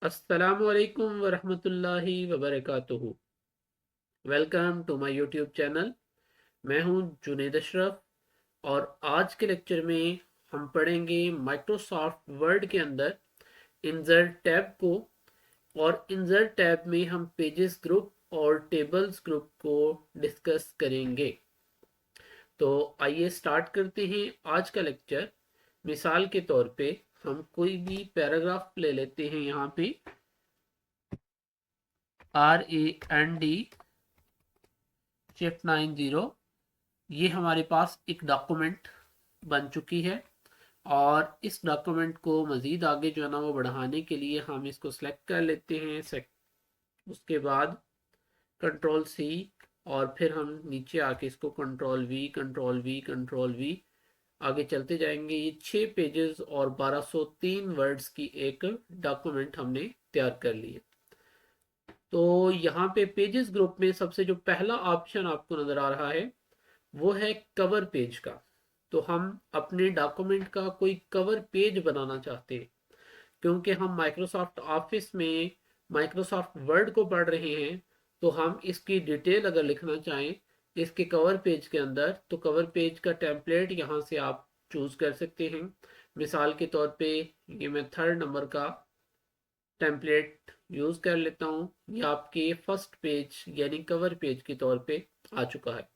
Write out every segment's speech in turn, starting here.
अस्सलामुअलैकुम वरहमतुल्लाहि वबरकातुहू। Welcome to my YouTube channel. मैं हूं जुनेद अशरफ और आज के लेक्चर में हम पढ़ेंगे माइक्रोसॉफ्ट वर्ड के अंदर इंसर्ट टैब को। और इंसर्ट टैब में हम पेजेस ग्रुप और टेबल्स ग्रुप को डिस्कस करेंगे। तो आइए स्टार्ट करते हैं आज का लेक्चर। मिसाल के तौर पे हम कोई भी पैराग्राफ ले लेते हैं। यहाँ पे RAND शिफ्ट 90, ये हमारे पास एक डॉक्यूमेंट बन चुकी है। और इस डॉक्यूमेंट को मज़ीद आगे जो है ना वो बढ़ाने के लिए हम इसको सेलेक्ट कर लेते हैं। उसके बाद कंट्रोल सी, और फिर हम नीचे आके इसको कंट्रोल वी आगे चलते जाएंगे। ये 6 पेजेस और 1203 वर्ड्स की एक डॉक्यूमेंट हमने तैयार कर ली है। तो यहाँ पे पेजेस ग्रुप में सबसे जो पहला ऑप्शन आपको नज़र आ रहा है वो है कवर पेज का। तो हम अपने डॉक्यूमेंट का कोई कवर पेज बनाना चाहते हैं, क्योंकि हम माइक्रोसॉफ्ट ऑफिस में माइक्रोसॉफ्ट वर्ड को पढ़ रहे हैं। तो हम इसकी डिटेल अगर लिखना चाहें इसके कवर पेज के अंदर, तो कवर पेज का टेम्पलेट यहाँ से आप चूज कर सकते हैं। मिसाल के तौर पे ये मैं 3rd नंबर का टेम्पलेट यूज कर लेता हूँ। ये आपके फर्स्ट पेज यानी कवर पेज के तौर पे आ चुका है।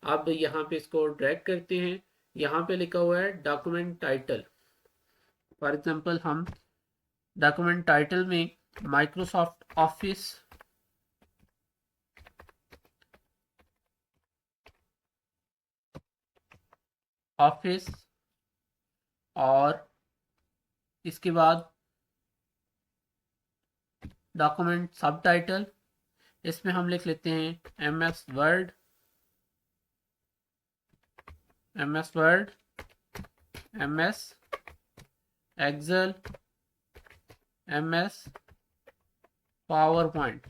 अब यहाँ पे इसको ड्रैग करते हैं। यहाँ पे लिखा हुआ है डॉक्यूमेंट टाइटल। फॉर एग्जांपल हम डॉक्यूमेंट टाइटल में माइक्रोसॉफ्ट ऑफिस और इसके बाद डॉक्यूमेंट सब टाइटल, इसमें हम लिख लेते हैं MS Word, MS Excel, MS PowerPoint.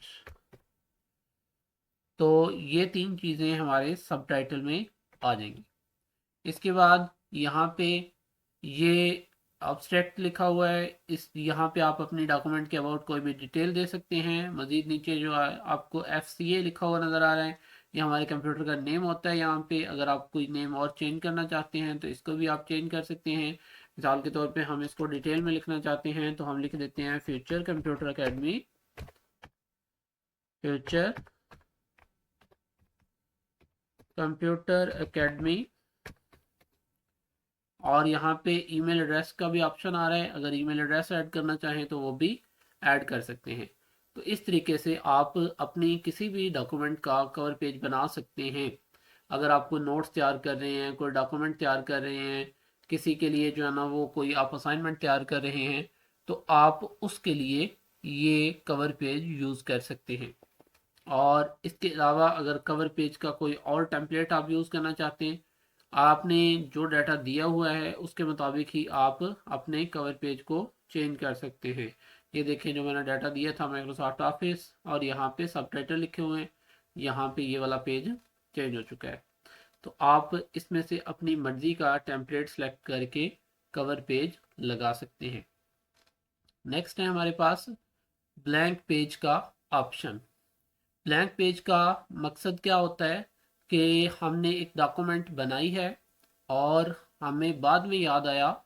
तो ये 3 चीज़ें हमारे सब टाइटल में आ जाएंगी। इसके बाद यहाँ पे ये अब्स्ट्रैक्ट लिखा हुआ है। इस यहाँ पे आप अपनी डॉक्यूमेंट के अबाउट कोई भी डिटेल दे सकते हैं। मज़ीद नीचे जो है आपको FCA लिखा हुआ नज़र आ रहा है, ये हमारे कंप्यूटर का नेम होता है। यहाँ पे अगर आप कोई नेम और चेंज करना चाहते हैं तो इसको भी आप चेंज कर सकते हैं। मिसाल के तौर पे हम इसको डिटेल में लिखना चाहते हैं तो हम लिख देते हैं future computer academy, future computer academy. और यहाँ पे ईमेल एड्रेस का भी ऑप्शन आ रहा है, अगर ईमेल एड्रेस ऐड करना चाहें तो वो भी ऐड कर सकते हैं। तो इस तरीके से आप अपनी किसी भी डॉक्यूमेंट का कवर पेज बना सकते हैं। अगर आप कोई नोट्स तैयार कर रहे हैं, कोई डॉक्यूमेंट तैयार कर रहे हैं, किसी के लिए जो है ना वो कोई आप असाइनमेंट तैयार कर रहे हैं, तो आप उसके लिए ये कवर पेज यूज़ कर सकते हैं। और इसके अलावा अगर कवर पेज का कोई और टेम्पलेट आप यूज़ करना चाहते हैं, आपने जो डाटा दिया हुआ है उसके मुताबिक ही आप अपने कवर पेज को चेंज कर सकते हैं। ये देखें, जो मैंने डाटा दिया था माइक्रोसॉफ्ट ऑफिस और यहाँ पे सबटाइटल लिखे हुए हैं, यहाँ पे ये वाला पेज चेंज हो चुका है। तो आप इसमें से अपनी मर्जी का टेम्पलेट सेलेक्ट करके कवर पेज लगा सकते हैं। नेक्स्ट है हमारे पास ब्लैंक पेज का ऑप्शन। ब्लैंक पेज का मकसद क्या होता है कि हमने एक डॉक्यूमेंट बनाई है और हमें बाद में याद आया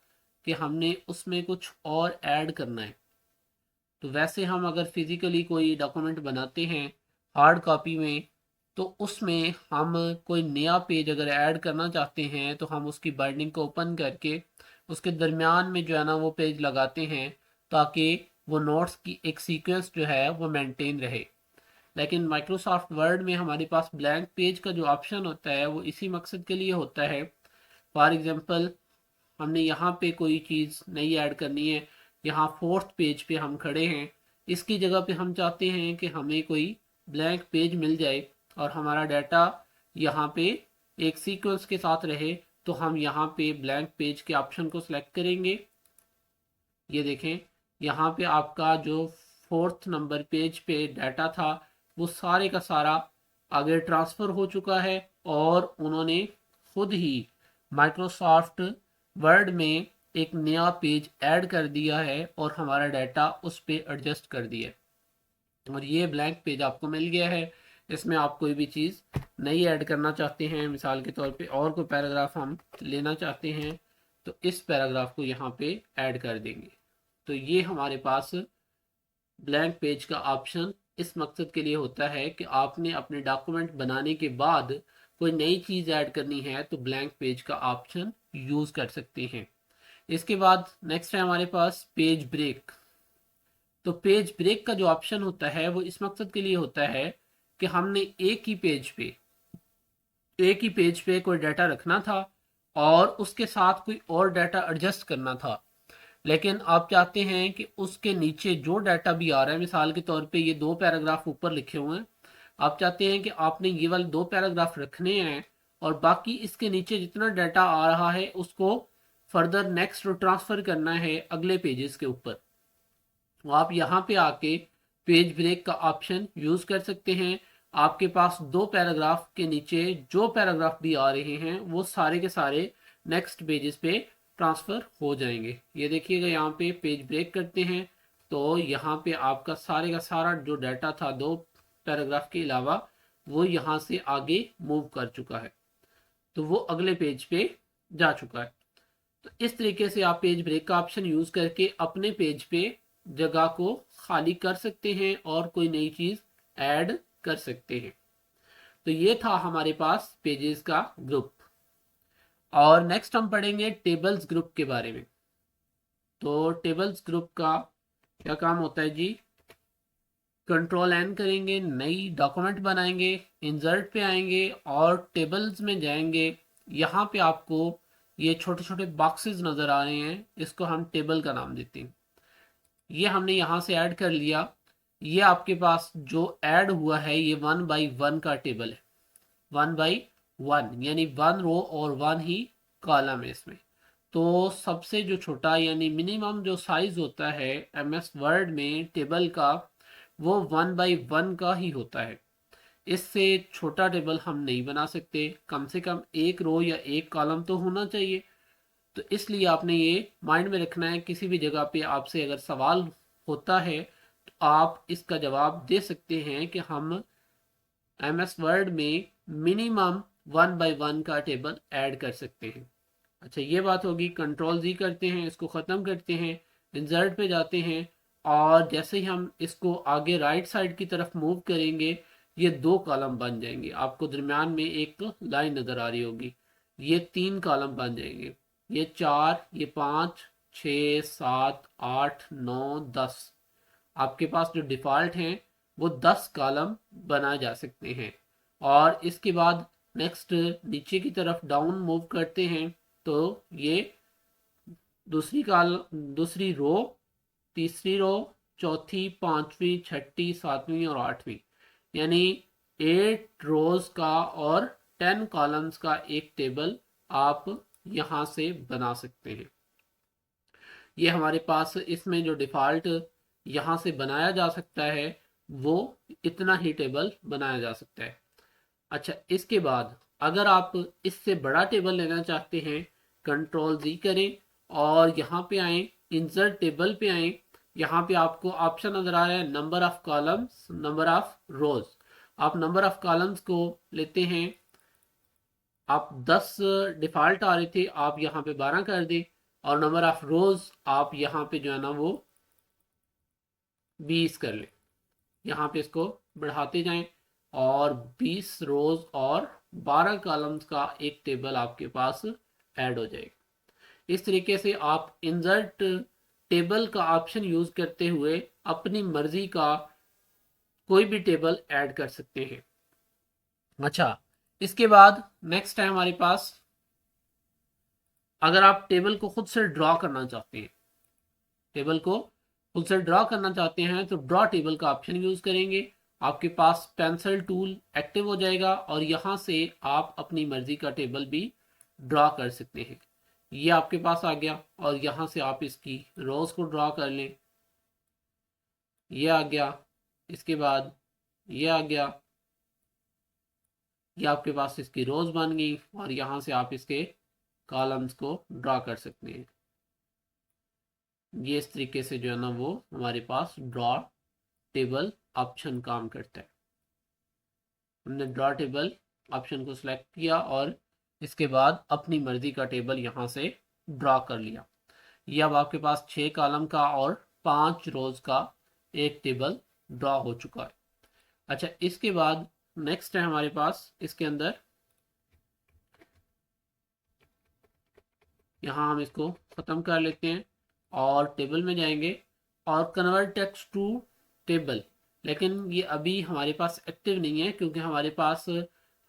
कि हमने उसमें कुछ और ऐड करना है। तो वैसे हम अगर फिज़िकली कोई डॉक्यूमेंट बनाते हैं हार्ड कॉपी में, तो उसमें हम कोई नया पेज अगर ऐड करना चाहते हैं तो हम उसकी बाइंडिंग को ओपन करके उसके दरमियान में जो है ना वो पेज लगाते हैं, ताकि वो नोट्स की एक सीक्वेंस जो है वो मेंटेन रहे। लेकिन माइक्रोसॉफ्ट वर्ड में हमारे पास ब्लैंक पेज का जो ऑप्शन होता है वो इसी मकसद के लिए होता है। फॉर एग्जांपल हमने यहाँ पे कोई चीज़ नई ऐड करनी है, यहाँ 4th पेज पे हम खड़े हैं, इसकी जगह पे हम चाहते हैं कि हमें कोई ब्लैंक पेज मिल जाए और हमारा डाटा यहाँ पे एक सीक्वेंस के साथ रहे। तो हम यहाँ पे ब्लैंक पेज के ऑप्शन को सिलेक्ट करेंगे। ये देखें, यहाँ पे आपका जो 4th नंबर पेज पे डाटा था वो सारे का सारा आगे ट्रांसफ़र हो चुका है और उन्होंने खुद ही माइक्रोसॉफ्ट वर्ड में एक नया पेज ऐड कर दिया है और हमारा डाटा उस पर एडजस्ट कर दिया है और ये ब्लैंक पेज आपको मिल गया है। इसमें आप कोई भी चीज़ नई ऐड करना चाहते हैं, मिसाल के तौर पे और कोई पैराग्राफ हम लेना चाहते हैं तो इस पैराग्राफ को यहाँ पे ऐड कर देंगे। तो ये हमारे पास ब्लैंक पेज का ऑप्शन इस मकसद के लिए होता है कि आपने अपने डॉक्यूमेंट बनाने के बाद कोई नई चीज़ ऐड करनी है तो ब्लैंक पेज का ऑप्शन यूज़ कर सकते हैं। इसके बाद नेक्स्ट है हमारे पास पेज ब्रेक। तो पेज ब्रेक का जो ऑप्शन होता है वो इस मकसद के लिए होता है कि हमने एक ही पेज पे कोई डाटा रखना था और उसके साथ कोई और डाटा एडजस्ट करना था, लेकिन आप चाहते हैं कि उसके नीचे जो डाटा भी आ रहा है, मिसाल के तौर पे ये 2 पैराग्राफ ऊपर लिखे हुए हैं, आप चाहते हैं कि आपने ये वाले 2 पैराग्राफ रखने हैं और बाकी इसके नीचे जितना डाटा आ रहा है उसको फर्दर नेक्स्ट ट्रांसफ़र करना है अगले पेजेस के ऊपर। तो आप यहाँ पे आके पेज ब्रेक का ऑप्शन यूज़ कर सकते हैं। आपके पास 2 पैराग्राफ के नीचे जो पैराग्राफ भी आ रहे हैं वो सारे के सारे नेक्स्ट पेजेस पे ट्रांसफ़र हो जाएंगे। ये देखिएगा यहाँ पे पेज ब्रेक करते हैं तो यहाँ पे आपका सारे का सारा जो डाटा था 2 पैराग्राफ के अलावा वो यहाँ से आगे मूव कर चुका है, तो वो अगले पेज पे जा चुका है। तो इस तरीके से आप पेज ब्रेक का ऑप्शन यूज़ करके अपने पेज पे जगह को खाली कर सकते हैं और कोई नई चीज़ ऐड कर सकते हैं। तो ये था हमारे पास पेजेस का ग्रुप। और नेक्स्ट हम पढ़ेंगे टेबल्स ग्रुप के बारे में। तो टेबल्स ग्रुप का क्या काम होता है जी, कंट्रोल एन करेंगे, नई डॉक्यूमेंट बनाएंगे, इंसर्ट पे आएंगे और टेबल्स में जाएंगे। यहाँ पे आपको ये छोटे छोटे बॉक्सेस नज़र आ रहे हैं, इसको हम टेबल का नाम देते हैं। ये हमने यहाँ से ऐड कर लिया। ये आपके पास जो ऐड हुआ है ये 1 बाई 1 का टेबल है, 1 बाई 1 यानी 1 रो और 1 ही कॉलम है इसमें। तो सबसे जो छोटा यानी मिनिमम जो साइज होता है एमएस वर्ड में टेबल का वो 1 बाई 1 का ही होता है। इससे छोटा टेबल हम नहीं बना सकते, कम से कम एक रो या एक कॉलम तो होना चाहिए। तो इसलिए आपने ये माइंड में रखना है, किसी भी जगह पे आपसे अगर सवाल होता है तो आप इसका जवाब दे सकते हैं कि हम एमएस वर्ड में मिनिमम 1 बाई 1 का टेबल ऐड कर सकते हैं। अच्छा, ये बात होगी। कंट्रोल जी करते हैं, इसको ख़त्म करते हैं, इंसर्ट पे जाते हैं और जैसे ही हम इसको आगे राइट साइड की तरफ मूव करेंगे ये 2 कॉलम बन जाएंगे। आपको दरमियान में एक लाइन नज़र आ रही होगी, ये 3 कॉलम बन जाएंगे, ये 4, ये 5, 6, 7, 8, 9, 10। आपके पास जो डिफ़ॉल्ट हैं वो 10 कॉलम बनाए जा सकते हैं। और इसके बाद नेक्स्ट नीचे की तरफ डाउन मूव करते हैं तो ये दूसरी रो, तीसरी रो, चौथी, पांचवी, छठी, सातवीं और आठवीं यानी 8 रोज का और 10 कॉलम्स का एक टेबल आप यहाँ से बना सकते हैं। ये हमारे पास इसमें जो डिफ़ॉल्ट यहाँ से बनाया जा सकता है वो इतना ही टेबल बनाया जा सकता है। अच्छा, इसके बाद अगर आप इससे बड़ा टेबल लेना चाहते हैं, कंट्रोल जी करें और यहाँ पे आए, इंसर्ट टेबल पे आए। यहाँ पे आपको ऑप्शन नज़र आ रहा है number of columns, number of रोज। आप नंबर ऑफ कॉलम्स को लेते हैं, आप 10 डिफ़ॉल्ट आ रहे थे, आप यहाँ पे 12 कर दें और नंबर ऑफ रोज आप यहाँ पे जो है ना वो 20 कर लें। यहाँ पे इसको बढ़ाते जाएं और 20 रोज और 12 कॉलम्स का एक टेबल आपके पास ऐड हो जाएगा। इस तरीके से आप इंसर्ट टेबल का ऑप्शन यूज करते हुए अपनी मर्जी का कोई भी टेबल ऐड कर सकते हैं। अच्छा, इसके बाद नेक्स्ट है हमारे पास, अगर आप टेबल को खुद से ड्रॉ करना चाहते हैं, टेबल को खुद से ड्रॉ करना चाहते हैं तो ड्रॉ टेबल का ऑप्शन यूज करेंगे। आपके पास पेंसिल टूल एक्टिव हो जाएगा और यहाँ से आप अपनी मर्जी का टेबल भी ड्रॉ कर सकते हैं। ये आपके पास आ गया और यहाँ से आप इसकी रोज को ड्रॉ कर लें, ये आ गया। इसके बाद ये आ गया, ये आपके पास इसकी रोज बन गई और यहाँ से आप इसके कॉलम्स को ड्रॉ कर सकते हैं। ये इस तरीके से जो है ना वो हमारे पास ड्रॉ टेबल ऑप्शन काम करता है। हमने ड्रॉ टेबल ऑप्शन को सिलेक्ट किया और इसके बाद अपनी मर्जी का टेबल यहाँ से ड्रॉ कर लिया। ये अब आपके पास 6 कॉलम का और 5 रोज का एक टेबल ड्रॉ हो चुका है। अच्छा, इसके बाद नेक्स्ट है हमारे पास इसके अंदर, यहाँ हम इसको ख़त्म कर लेते हैं और टेबल में जाएंगे और कन्वर्ट टेक्स्ट टू टेबल। लेकिन ये अभी हमारे पास एक्टिव नहीं है क्योंकि हमारे पास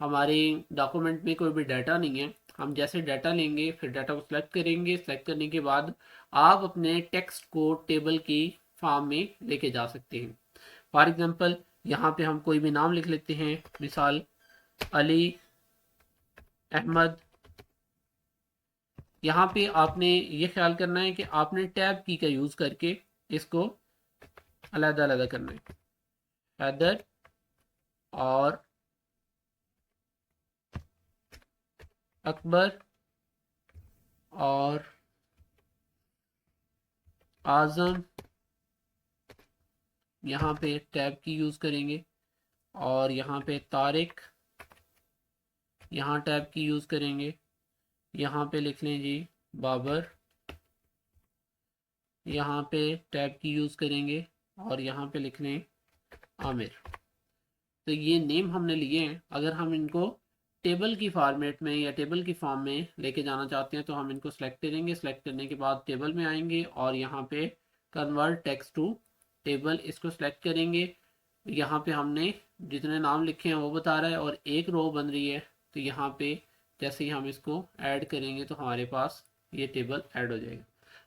हमारे डॉक्यूमेंट में कोई भी डाटा नहीं है। हम जैसे डाटा लेंगे फिर डाटा को सिलेक्ट करेंगे, सिलेक्ट करने के बाद आप अपने टेक्स्ट को टेबल की फॉर्म में लेके जा सकते हैं। फॉर एग्जांपल यहाँ पे हम कोई भी नाम लिख लेते हैं, मिसाल अली अहमद। यहाँ पे आपने ये ख्याल करना है कि आपने टैब की का यूज़ करके इसको अलग अलग करना है। हैदर और अकबर और आज़म, यहाँ पे टैब की यूज़ करेंगे और यहाँ पे तारिक, यहाँ टैब की यूज़ करेंगे। यहाँ पे लिख लें जी बाबर, यहाँ पे टैब की यूज़ करेंगे और यहाँ पे लिख लें आमिर। तो ये नेम हमने लिए हैं। अगर हम इनको टेबल की फॉर्मेट में या टेबल की फॉर्म में लेके जाना चाहते हैं तो हम इनको सेलेक्ट करेंगे। सेलेक्ट करने के बाद टेबल में आएंगे और यहाँ पे कन्वर्ट टेक्स्ट टू टेबल इसको सेलेक्ट करेंगे। यहाँ पे हमने जितने नाम लिखे हैं वो बता रहा है और एक रो बन रही है। तो यहाँ पे जैसे ही हम इसको ऐड करेंगे तो हमारे पास ये टेबल ऐड हो जाएगा।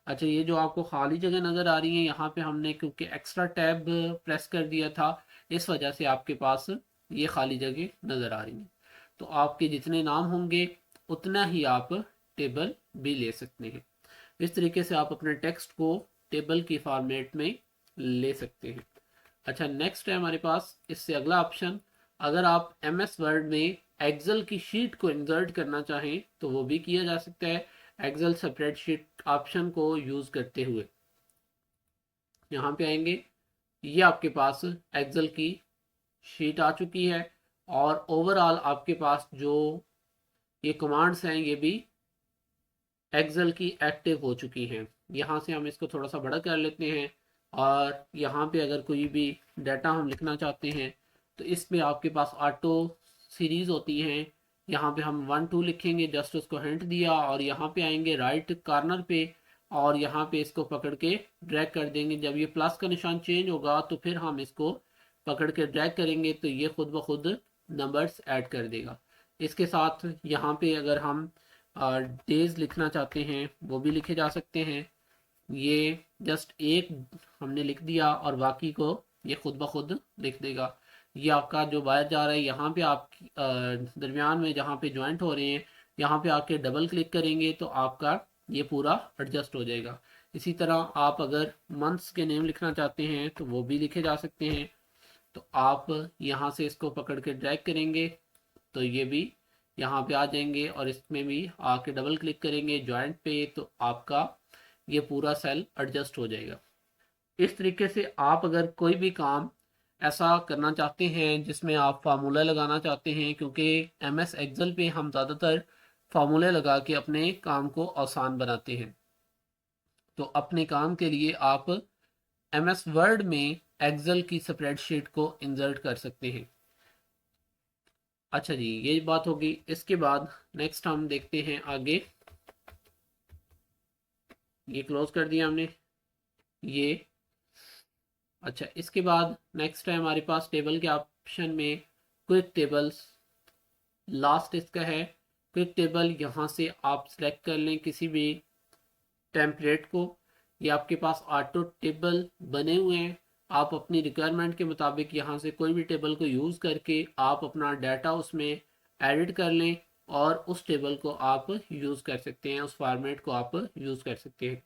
अच्छा, ये जो आपको खाली जगह नज़र आ रही है यहाँ पे हमने क्योंकि एक्स्ट्रा टैब प्रेस कर दिया था, इस वजह से आपके पास ये खाली जगह नज़र आ रही है। तो आपके जितने नाम होंगे उतना ही आप टेबल भी ले सकते हैं। इस तरीके से आप अपने टेक्स्ट को टेबल की फॉर्मेट में ले सकते हैं। अच्छा, नेक्स्ट है हमारे पास इससे अगला ऑप्शन, अगर आप MS वर्ड में एक्सेल की शीट को इंसर्ट करना चाहें तो वो भी किया जा सकता है एक्सेल स्प्रेडशीट ऑप्शन को यूज़ करते हुए। यहाँ पे आएंगे, ये आपके पास एक्सेल की शीट आ चुकी है और ओवरऑल आपके पास जो ये कमांड्स हैं ये भी एक्सेल की एक्टिव हो चुकी हैं। यहाँ से हम इसको थोड़ा सा बड़ा कर लेते हैं और यहाँ पे अगर कोई भी डाटा हम लिखना चाहते हैं तो इसमें आपके पास ऑटो सीरीज़ होती हैं। यहाँ पे हम 1 2 लिखेंगे, जस्ट उसको हिंट दिया और यहाँ पे आएंगे राइट कॉर्नर पे और यहाँ पे इसको पकड़ के ड्रैग कर देंगे। जब ये प्लस का निशान चेंज होगा तो फिर हम इसको पकड़ के ड्रैग करेंगे तो ये खुद ब खुद नंबर्स ऐड कर देगा। इसके साथ यहाँ पे अगर हम डेज लिखना चाहते हैं वो भी लिखे जा सकते हैं। ये जस्ट एक हमने लिख दिया और बाकी को ये खुद ब खुद लिख देगा। ये आपका जो बाहर जा रहा है यहाँ पे आप दरमियान में जहाँ पे ज्वाइंट हो रहे हैं यहाँ पे आके डबल क्लिक करेंगे तो आपका ये पूरा एडजस्ट हो जाएगा। इसी तरह आप अगर मंथ्स के नेम लिखना चाहते हैं तो वो भी लिखे जा सकते हैं। तो आप यहाँ से इसको पकड़ के ड्रैग करेंगे तो ये भी यहाँ पे आ जाएंगे और इसमें भी आके डबल क्लिक करेंगे जॉइंट पे तो आपका ये पूरा सेल एडजस्ट हो जाएगा। इस तरीके से आप अगर कोई भी काम ऐसा करना चाहते हैं जिसमें आप फार्मूला लगाना चाहते हैं, क्योंकि MS एक्सेल पे हम ज़्यादातर फार्मूले लगा के अपने काम को आसान बनाते हैं, तो अपने काम के लिए आप MS वर्ड में एक्सेल की स्प्रेडशीट को इंसर्ट कर सकते हैं। अच्छा जी, ये बात होगी। इसके बाद नेक्स्ट हम देखते हैं आगे। ये क्लोज कर दिया हमने ये। अच्छा, इसके बाद नेक्स्ट है हमारे पास टेबल के ऑप्शन में क्विक टेबल्स। लास्ट इसका है क्विक टेबल। यहाँ से आप सेलेक्ट कर लें किसी भी टेम्पलेट को। ये आपके पास ऑटो टेबल बने हुए हैं। आप अपनी रिक्वायरमेंट के मुताबिक यहाँ से कोई भी टेबल को यूज़ करके आप अपना डाटा उसमें एडिट कर लें और उस टेबल को आप यूज़ कर सकते हैं, उस फॉर्मेट को आप यूज़ कर सकते हैं।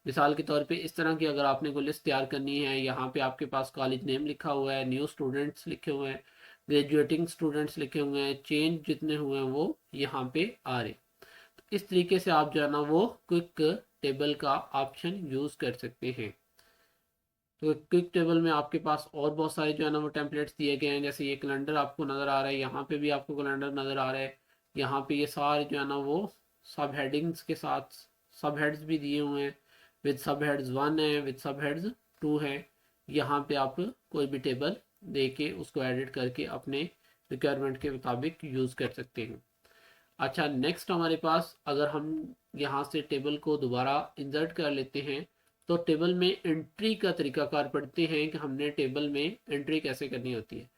मिसाल के तौर पे इस तरह की अगर आपने कोई लिस्ट तैयार करनी है, यहाँ पे आपके पास कॉलेज नेम लिखा हुआ है, न्यू स्टूडेंट्स लिखे हुए हैं, ग्रेजुएटिंग स्टूडेंट्स लिखे हुए हैं, चेंज जितने हुए हैं वो यहाँ पे आ रहे। तो इस तरीके से आप जो है ना वो क्विक टेबल का ऑप्शन यूज़ कर सकते हैं। तो क्विक टेबल में आपके पास और बहुत सारे जो है ना वो टेम्पलेट्स दिए गए हैं, जैसे ये कैलेंडर आपको नज़र आ रहा है, यहाँ पे भी आपको कैलेंडर नज़र आ रहा है, यहाँ पे ये सारे जो है ना वो सब हेडिंग्स के साथ सब हेड्स भी दिए हुए हैं, विद सब हेड्स 1 है, विद सब हेड्स 2 है। यहाँ पे आप कोई भी टेबल दे के उसको एडिट करके अपने रिक्वायरमेंट के मुताबिक यूज़ कर सकते हैं। अच्छा, नेक्स्ट हमारे पास अगर हम यहाँ से टेबल को दोबारा इंसर्ट कर लेते हैं तो टेबल में एंट्री का तरीकाकार पढ़ते हैं कि हमने टेबल में एंट्री कैसे करनी होती है।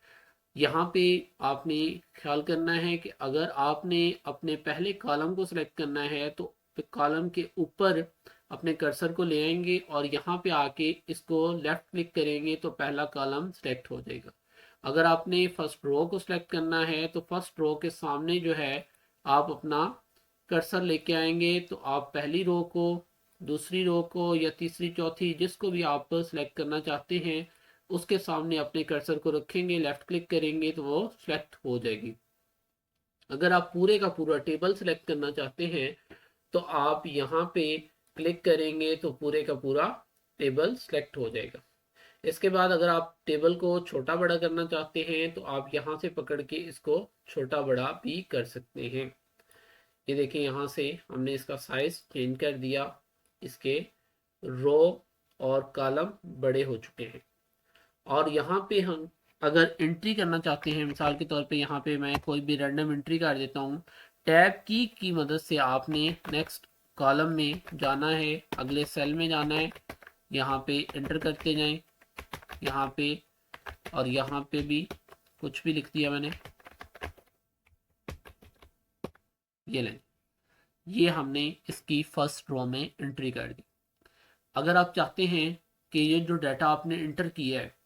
यहाँ पे आपने ख्याल करना है कि अगर आपने अपने पहले कॉलम को सिलेक्ट करना है तो कॉलम के ऊपर अपने कर्सर को ले आएंगे और यहाँ पे आके इसको लेफ्ट क्लिक करेंगे तो पहला कॉलम सिलेक्ट हो जाएगा। अगर आपने फर्स्ट रो को सिलेक्ट करना है तो फर्स्ट रो के सामने जो है आप अपना कर्सर लेके आएंगे तो आप पहली रो को, दूसरी रो को या तीसरी चौथी जिसको भी आप सिलेक्ट करना चाहते हैं उसके सामने अपने कर्सर को रखेंगे, लेफ्ट क्लिक करेंगे तो वो सिलेक्ट हो जाएगी। अगर आप पूरे का पूरा टेबल सिलेक्ट करना चाहते हैं तो आप यहाँ पे क्लिक करेंगे तो पूरे का पूरा टेबल सिलेक्ट हो जाएगा। इसके बाद अगर आप टेबल को छोटा बड़ा करना चाहते हैं तो आप यहाँ से पकड़ के इसको छोटा बड़ा भी कर सकते हैं। ये देखिए यहाँ से हमने इसका साइज चेंज कर दिया, इसके रो और कॉलम बड़े हो चुके हैं। और यहाँ पे हम अगर एंट्री करना चाहते हैं, मिसाल के तौर पे यहाँ पे मैं कोई भी रैंडम एंट्री कर देता हूँ, टैब की मदद से आपने नेक्स्ट कॉलम में जाना है, अगले सेल में जाना है, यहाँ पे एंटर करते जाएं, यहाँ पे और यहाँ पे भी कुछ भी लिख दिया मैंने, ये लें, ये हमने इसकी फर्स्ट रो में एंट्री कर दी। अगर आप चाहते हैं कि ये जो डाटा आपने एंटर किया है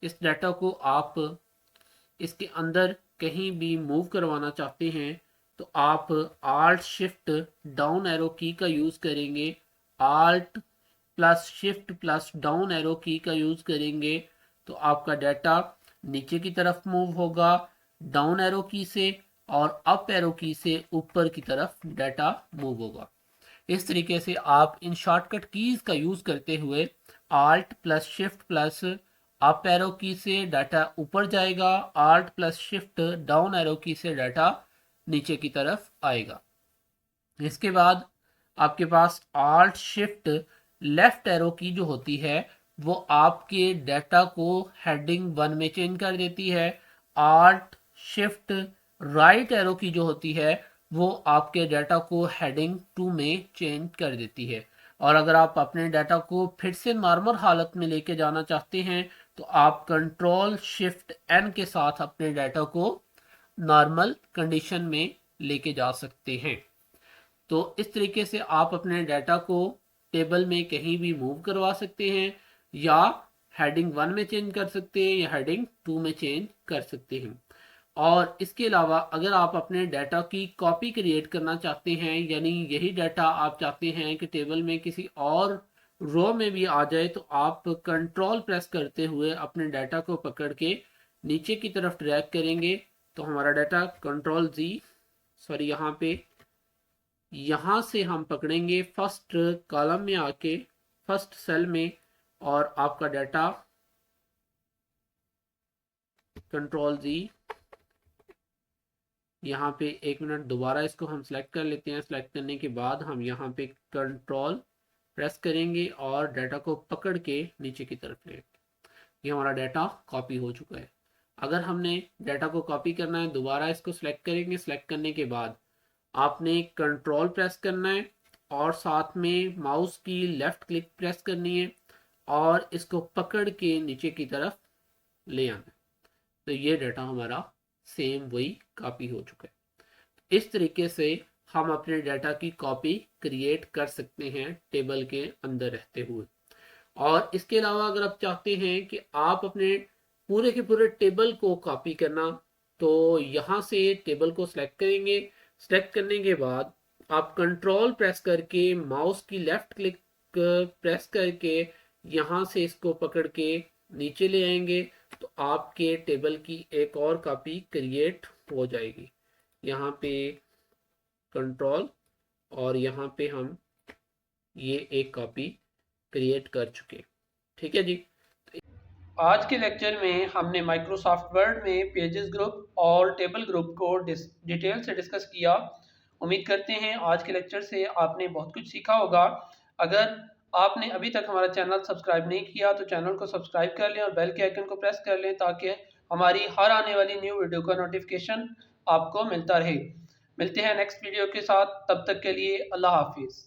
इस डाटा को आप इसके अंदर कहीं भी मूव करवाना चाहते हैं तो आप आल्ट शिफ्ट डाउन एरो की का यूज़ करेंगे, alt plus shift plus down arrow की का यूज़ करेंगे तो आपका डाटा नीचे की तरफ मूव होगा डाउन एरो की से, और अप एरो की से ऊपर की तरफ डाटा मूव होगा। इस तरीके से आप इन शॉर्टकट कीज का यूज करते हुए alt plus shift plus up arrow की से डाटा ऊपर जाएगा, alt plus shift down arrow की से डाटा नीचे की तरफ आएगा। इसके बाद आपके पास आल्ट शिफ्ट लेफ्ट एरो की जो होती है वो आपके डाटा को हेडिंग 1 में चेंज कर देती है, आल्ट शिफ्ट राइट एरो की जो होती है वो आपके डाटा को हेडिंग 2 में चेंज कर देती है। और अगर आप अपने डाटा को फिर से नॉर्मल हालत में लेके जाना चाहते हैं तो आप कंट्रोल शिफ्ट एन के साथ अपने डाटा को नॉर्मल कंडीशन में लेके जा सकते हैं। तो इस तरीके से आप अपने डाटा को टेबल में कहीं भी मूव करवा सकते हैं, या हेडिंग 1 में चेंज कर सकते हैं या हेडिंग 2 में चेंज कर सकते हैं। और इसके अलावा अगर आप अपने डाटा की कॉपी क्रिएट करना चाहते हैं, यानी यही डाटा आप चाहते हैं कि टेबल में किसी और रो में भी आ जाए, तो आप कंट्रोल प्रेस करते हुए अपने डाटा को पकड़ के नीचे की तरफ ड्रैग करेंगे तो हमारा डाटा कंट्रोल जी सॉरी यहाँ से हम पकड़ेंगे फर्स्ट कॉलम में आके फर्स्ट सेल में, और आपका डाटा कंट्रोल जी, यहाँ पे एक मिनट दोबारा इसको हम सेलेक्ट कर लेते हैं। सेलेक्ट करने के बाद हम यहाँ पे कंट्रोल प्रेस करेंगे और डाटा को पकड़ के नीचे की तरफ ले, ये हमारा डाटा कॉपी हो चुका है। अगर हमने डाटा को कॉपी करना है दोबारा इसको सिलेक्ट करेंगे। सिलेक्ट करने के बाद आपने कंट्रोल प्रेस करना है और साथ में माउस की लेफ्ट क्लिक प्रेस करनी है और इसको पकड़ के नीचे की तरफ ले आना है, तो ये डाटा हमारा सेम वही कॉपी हो चुका है। इस तरीके से हम अपने डाटा की कॉपी क्रिएट कर सकते हैं टेबल के अंदर रहते हुए। और इसके अलावा अगर आप चाहते हैं कि आप अपने पूरे के पूरे टेबल को कॉपी करना, तो यहाँ से टेबल को सिलेक्ट करेंगे। सिलेक्ट करने के बाद आप कंट्रोल प्रेस करके माउस की लेफ्ट क्लिक प्रेस करके यहाँ से इसको पकड़ के नीचे ले आएंगे तो आपके टेबल की एक और कॉपी क्रिएट हो जाएगी। यहाँ पे कंट्रोल और यहाँ पे हम ये एक कॉपी क्रिएट कर चुके। ठीक है जी। आज के लेक्चर में हमने माइक्रोसॉफ्ट वर्ड में पेजेस ग्रुप और टेबल ग्रुप को डिटेल से डिस्कस किया। उम्मीद करते हैं आज के लेक्चर से आपने बहुत कुछ सीखा होगा। अगर आपने अभी तक हमारा चैनल सब्सक्राइब नहीं किया तो चैनल को सब्सक्राइब कर लें और बेल के आइकन को प्रेस कर लें ताकि हमारी हर आने वाली न्यू वीडियो का नोटिफिकेशन आपको मिलता रहे। मिलते हैं नेक्स्ट वीडियो के साथ, तब तक के लिए अल्लाह हाफिज़।